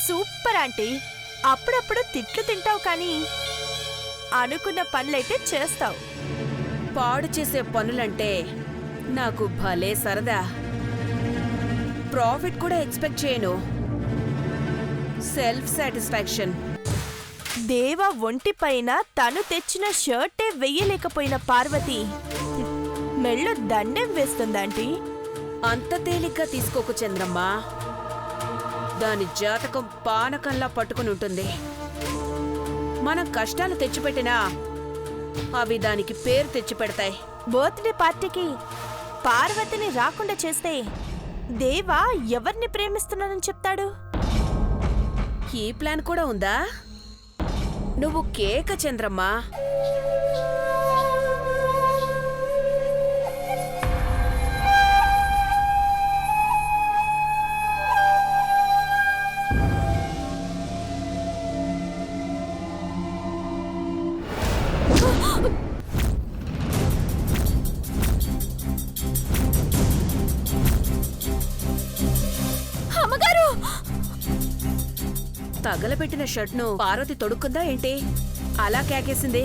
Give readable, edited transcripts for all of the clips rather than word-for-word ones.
Super aunty. అప్పుడప్పుడు తిట్లు తింటావు కానీ అనుకున్న పనులైతే చేస్తావు. పాడు చేసే పనులంటే నాకు భలే సరదా. ప్రాఫిట్ కూడా ఎక్స్పెక్ట్ చేయను. Self satisfaction. దేవా ఒంటిపైన తను తెచ్చిన షర్టే వెయ్యలేకపోయిన పార్వతి మెళ్ళో దండెం వేస్తుందాంటీ. అంత తేలిగ్గా తీసుకోకు చంద్రమ్మ. దాని జాతకం పానకంలా పట్టుకుని ఉంటుంది. మనం కష్టాలు తెచ్చిపెట్టినా అవి దానికి పేరు తెచ్చిపెడతాయి. బర్త్డే పార్టీకి పార్వతిని రాకుండా చేస్తే దేవా ఎవరిని ప్రేమిస్తున్నానని చెప్తాడు? ఈ ప్లాన్ కూడా ఉందా? నువ్వు కేక చంద్రమ్మ. తగలబెట్టిన షర్ట్ను పార్వతి తొడుక్కుందా ఏంటి? అలా కేకేసింది.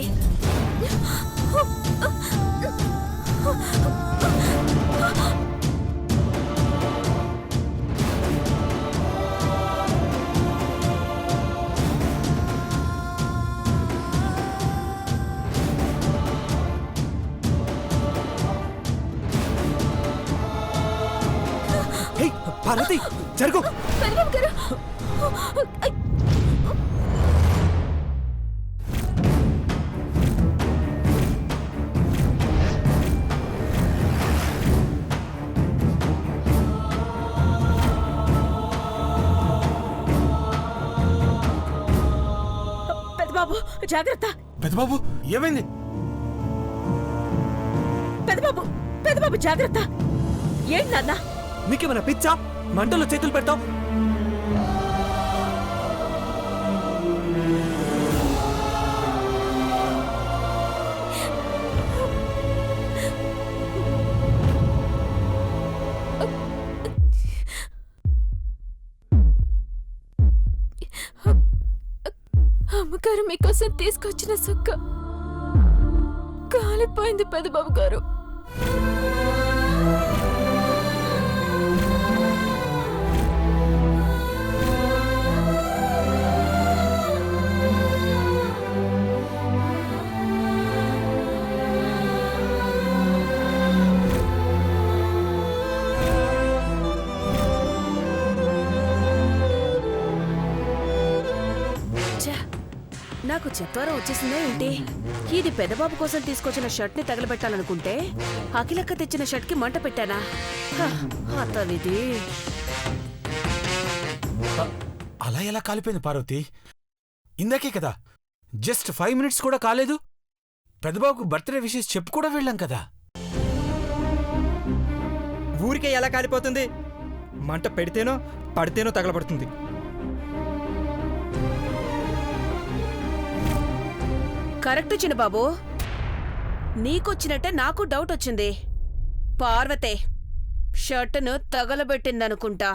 పార్వతి జరుగు. పెద్దబాబు జాగ్రత్త. పెద్దబాబు ఏమైంది? పెద్దబాబు జాగ్రత్త. ఏంటన్నా? నీకేమైనా పిచ్చా? మంటల్లో చేతులు పెడతావు? అమ్మగారు మీకోసం తీసుకొచ్చిన సుక్క కాలిపోయింది పెద్దబాబు గారు. నాకు చత్వారం వచ్చేసిందే ఏంటి? ఇది పెద్దబాబు కోసం తీసుకొచ్చిన షర్ట్ ని తగలబెట్టాలనుకుంటే అఖిలక్క తెచ్చిన షర్ట్ కి మంట పెట్టానా? అతవిది. అలా ఎలా కాలిపోయింది పార్వతి? ఇందాకే కదా, జస్ట్ 5 minutes కూడా కాలేదు. పెద్దబాబుకు బర్త్డే విషెస్ చెప్పు కూడా వెళ్ళాం కదా. ఊరికే ఎలా కాలిపోతుంది? మంట పెడితేనో పడితేనో తగలబడుతుంది. కరెక్ట్ చిన్నబాబు. నీకొచ్చినట్టే నాకు డౌట్ వచ్చింది. పార్వతే షర్టును తగలబెట్టిందనుకుంటా.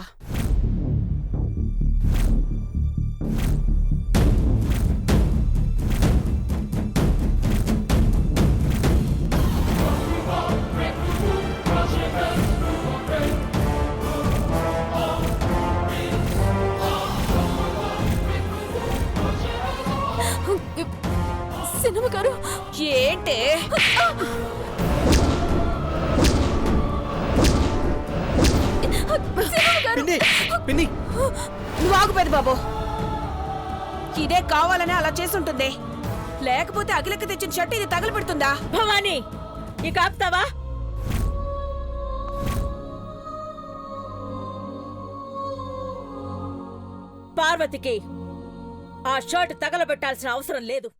సినిమా గారు ఏంటే? నువ్వు ఆగు పెద్దబాబు. ఇదే కావాలని అలా చేసుంటుంది. లేకపోతే అఖిలక్క తెచ్చిన షర్ట్ ఇది తగలబెడుతుందా? భవానీ, ఇక ఆపుతావా? పార్వతికి ఆ షర్ట్ తగలబెట్టాల్సిన అవసరం లేదు.